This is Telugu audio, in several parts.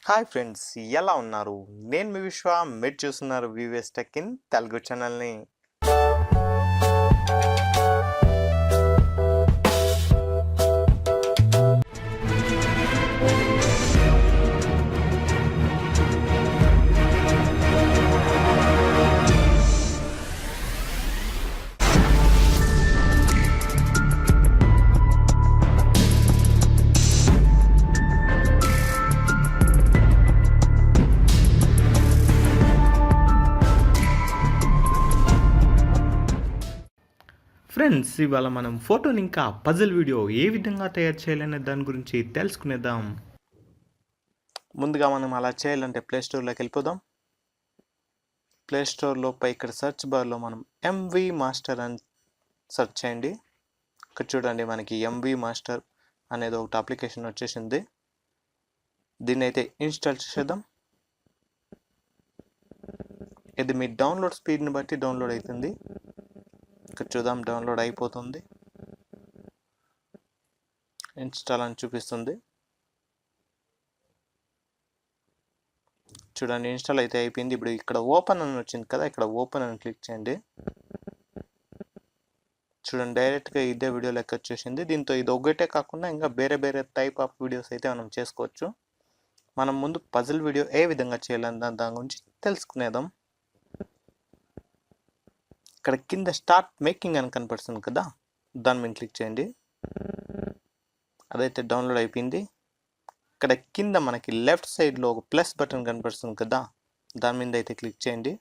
హాయ్ ఫ్రెండ్స్, ఎలా ఉన్నారు? నేను మీ విశ్వ. మీరు చూస్తున్నారు వివిఎస్ టెక్ ఇన్ తెలుగు ఛానల్ని. ఫ్రెండ్స్, ఇవాళ మనం ఫోటోని ఇంకా పజిల్ వీడియో ఏ విధంగా తయారు చేయాలనే దాని గురించి తెలుసుకునేద్దాం. ముందుగా మనం అలా చేయాలంటే ప్లేస్టోర్లోకి వెళ్ళిపోదాం. ప్లేస్టోర్లో ఇక్కడ సెర్చ్ బార్లో మనం ఎంవి మాస్టర్ అని సెర్చ్ చేయండి. ఇక్కడ చూడండి, మనకి ఎంవి మాస్టర్ అనేది ఒకటి అప్లికేషన్ వచ్చేసింది. దీన్ని అయితే ఇన్స్టాల్ చేసేద్దాం. ఇది మీ డౌన్లోడ్ స్పీడ్ని బట్టి డౌన్లోడ్ అవుతుంది. ఇక్కడ చూద్దాం, డౌన్లోడ్ అయిపోతుంది. ఇన్స్టాల్ అని చూపిస్తుంది. చూడండి, ఇన్స్టాల్ అయితే అయిపోయింది. ఇప్పుడు ఇక్కడ ఓపెన్ అని వచ్చింది కదా, ఇక్కడ ఓపెన్ అని క్లిక్ చేయండి. చూడండి, డైరెక్ట్గా ఇదే వీడియో లెక్క వచ్చేసింది. దీంతో ఇది ఒకటే కాకుండా ఇంకా వేరే వేరే టైప్ ఆఫ్ వీడియోస్ అయితే మనం చేసుకోవచ్చు. మనం ముందు పజిల్ వీడియో ఏ విధంగా చేయాలని దాని గురించి తెలుసుకునేద్దాం. ఇక్కడ కింద స్టార్ట్ మేకింగ్ అని కనపడుతుంది కదా, దాని మీద క్లిక్ చేయండి. అదైతే డౌన్లోడ్ అయిపోయింది. ఇక్కడ కింద మనకి లెఫ్ట్ సైడ్లో ఒక ప్లస్ బటన్ కనపడుతుంది కదా, దాని మీద అయితే క్లిక్ చేయండి.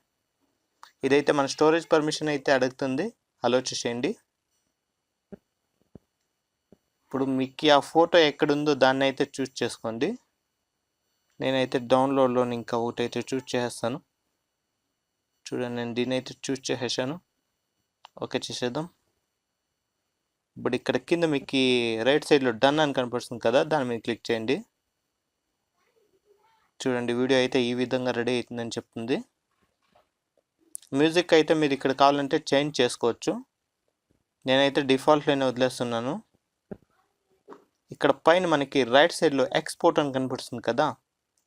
ఇదైతే మన స్టోరేజ్ పర్మిషన్ అయితే అడుగుతుంది, అలో చేసేయండి. ఇప్పుడు మీకు ఆ ఫోటో ఎక్కడుందో దాన్ని అయితే చూస్ చేసుకోండి. నేనైతే డౌన్లోడ్లో ఇంకా ఒకటి అయితే చూస్ చేసేస్తాను. చూడండి, నేను దీన్ని అయితే చూస్ చేసేసాను. ఓకే చేసేద్దాం. ఇప్పుడు ఇక్కడ కింద మీకు రైట్ సైడ్లో డన్ అని కనపడుతుంది కదా, దాని మీద క్లిక్ చేయండి. చూడండి, వీడియో అయితే ఈ విధంగా రెడీ అవుతుందని చెప్తుంది. మ్యూజిక్ అయితే మీరు ఇక్కడ కావాలంటే చేంజ్ చేసుకోవచ్చు. నేనైతే డిఫాల్ట్లోనే వదిలేస్తున్నాను. ఇక్కడ పైన మనకి రైట్ సైడ్లో ఎక్స్పోర్ట్ అని కనపడుతుంది కదా,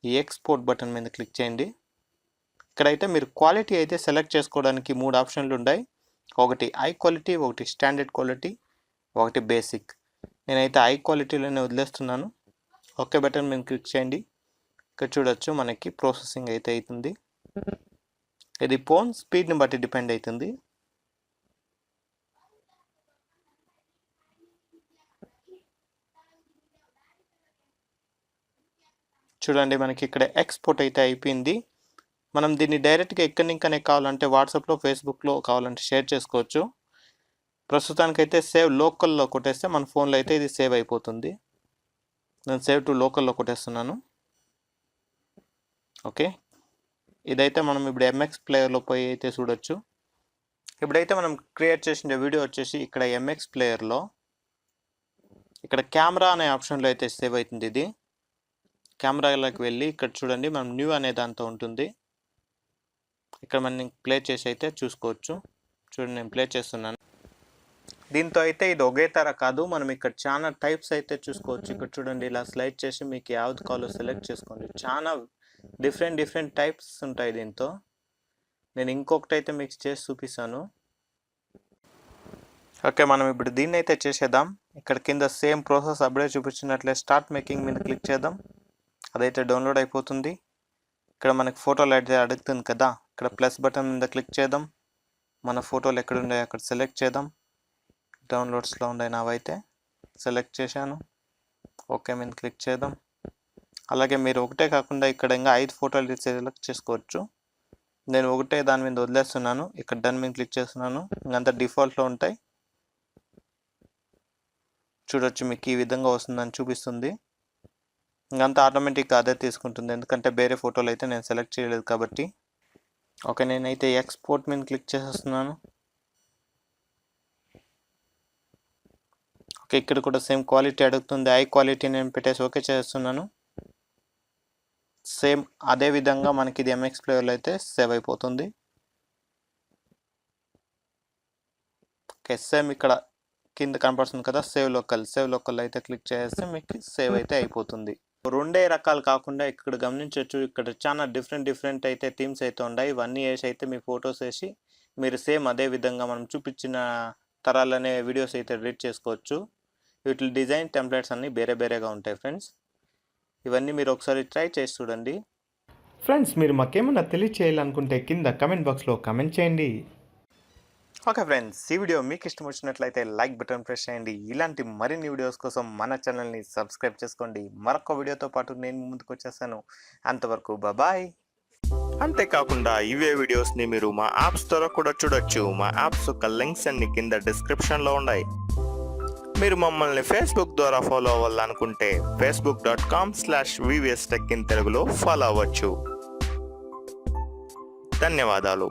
ఈ ఎక్స్పోర్ట్ బటన్ మీద క్లిక్ చేయండి. ఇక్కడైతే మీరు క్వాలిటీ అయితే సెలెక్ట్ చేసుకోవడానికి 3 ఆప్షన్లు ఉన్నాయి. ఒకటి హై క్వాలిటీ, ఒకటి స్టాండర్డ్ క్వాలిటీ, ఒకటి బేసిక్. నేనైతే హై క్వాలిటీలోనే వదిలేస్తున్నాను. ఓకే బటన్ మీద క్లిక్ చేయండి. ఇక్కడ చూడొచ్చు, మనకి ప్రాసెసింగ్ అయితే అవుతుంది. ఇది ఫోన్ స్పీడ్ని బట్టి డిపెండ్ అవుతుంది. చూడండి, మనకి ఇక్కడ ఎక్స్పోర్ట్ అయితే అయిపోయింది. మనం దీన్ని డైరెక్ట్గా ఎక్కడి నుంకనే కావాలంటే వాట్సాప్లో, ఫేస్బుక్లో కావాలంటే షేర్ చేసుకోవచ్చు. ప్రస్తుతానికైతే సేవ్ లోకల్లో కొట్టేస్తే మన ఫోన్లో అయితే ఇది సేవ్ అయిపోతుంది. నేను సేవ్ టు లోకల్లో కొట్టేస్తున్నాను. ఓకే, ఇదైతే మనం ఇప్పుడు ఎంఎక్స్ ప్లేయర్లో పోయి అయితే చూడొచ్చు. ఇప్పుడైతే మనం క్రియేట్ చేసిన వీడియో వచ్చేసి ఇక్కడ ఎంఎక్స్ ప్లేయర్లో ఇక్కడ కెమెరా అనే ఆప్షన్లో అయితే సేవ్ అవుతుంది. ఇది కెమెరాలోకి వెళ్ళి ఇక్కడ చూడండి, మనం న్యూ అనే దాంతో ఉంటుంది. ఇక్కడ మనం ప్లే చేసి అయితే చూసుకోవచ్చు. చూడండి, నేను ప్లే చేస్తున్నాను. దీంతో అయితే ఇది ఒకే తర కాదు, మనం ఇక్కడ చాలా టైప్స్ అయితే చూసుకోవచ్చు. ఇక్కడ చూడండి, ఇలా స్లైడ్ చేసి మీకు యావత్ కాలో సెలెక్ట్ చేసుకోండి. చాలా డిఫరెంట్ టైప్స్ ఉంటాయి దీంతో. నేను ఇంకొకటి అయితే మీకు చేసి చూపిస్తాను. ఓకే, మనం ఇప్పుడు దీన్ని అయితే చేసేద్దాం. ఇక్కడ కింద సేమ్ ప్రాసెస్ అప్పుడే చూపించినట్లే స్టార్ట్ మేకింగ్ మీద క్లిక్ చేద్దాం. అదైతే డౌన్లోడ్ అయిపోతుంది. ఇక్కడ మనకి ఫోటోలు అయితే అడుగుతుంది కదా, ఇక్కడ ప్లస్ బటన్ మీద క్లిక్ చేద్దాం. మన ఫోటోలు ఎక్కడ ఉన్నాయో అక్కడ సెలెక్ట్ చేద్దాం. డౌన్లోడ్స్లో ఉన్నాయి నావైతే సెలెక్ట్ చేశాను. ఓకే మీద క్లిక్ చేద్దాం. అలాగే మీరు ఒకటే కాకుండా ఇక్కడ ఇంకా 5 ఫోటోలు సెలెక్ట్ చేసుకోవచ్చు. నేను ఒకటే దాని మీద వదిలేస్తున్నాను. ఇక్కడ డన్ మీద క్లిక్ చేస్తున్నాను. ఇంకంతా డిఫాల్ట్లో ఉంటాయి. చూడొచ్చు, మీకు ఈ విధంగా వస్తుందని చూపిస్తుంది. ఇంకంతా ఆటోమేటిక్గా అదే తీసుకుంటుంది, ఎందుకంటే వేరే ఫోటోలు అయితే నేను సెలెక్ట్ చేయలేదు కాబట్టి. ఓకే, నేనైతే ఎక్స్పోర్ట్ మీద క్లిక్ చేసేస్తున్నాను. ఓకే, ఇక్కడ కూడా సేమ్ క్వాలిటీ అడుగుతుంది. హై క్వాలిటీ నేను పెట్టేసి ఓకే చేస్తున్నాను. సేమ్ అదే విధంగా మనకి ఇది ఎంఎక్స్ ప్లేయర్లో అయితే సేవ్ అయిపోతుంది. ఓకే, సేమ్ ఇక్కడ కింద కనపడుతుంది కదా సేవ్ లోకల్ అయితే క్లిక్ చేస్తే మీకు సేవ్ అయితే అయిపోతుంది. రెండే రకాలు కాకుండా ఇక్కడ గమనించవచ్చు, ఇక్కడ చాలా డిఫరెంట్ అయితే థీమ్స్ అయితే ఉన్నాయి. ఇవన్నీ వేసి అయితే మీ ఫొటోస్ వేసి మీరు సేమ్ అదే విధంగా మనం చూపించిన తరాలనే వీడియోస్ అయితే ఎడిట్ చేసుకోవచ్చు. వీటి డిజైన్ టెంప్లెట్స్ అన్నీ వేరేగా ఉంటాయి ఫ్రెండ్స్. ఇవన్నీ మీరు ఒకసారి ట్రై చేసి చూడండి. ఫ్రెండ్స్, మీరు మాకేమైనా తెలియచేయాలనుకుంటే కింద కమెంట్ బాక్స్లో కమెంట్ చేయండి. ఓకే ఫ్రెండ్స్, ఈ వీడియో మీకు ఇష్టం వచ్చినట్లయితే లైక్ బటన్ ప్రెస్ చేయండి. ఇలాంటి మరిన్ని వీడియోస్ కోసం మన ఛానల్ని సబ్స్క్రైబ్ చేసుకోండి. మరొక వీడియోతో పాటు నేను ముందుకు వచ్చేస్తాను. అంతవరకు బాయ్. అంతేకాకుండా ఇవే వీడియోస్ని మీరు మా యాప్స్ ద్వారా కూడా చూడొచ్చు. మా యాప్స్ యొక్క లింక్స్ అన్ని కింద డిస్క్రిప్షన్లో ఉన్నాయి. మీరు మమ్మల్ని ఫేస్బుక్ ద్వారా ఫాలో అవ్వాలనుకుంటే facebook.com/vvstech తెలుగులో ఫాలో అవ్వచ్చు. ధన్యవాదాలు.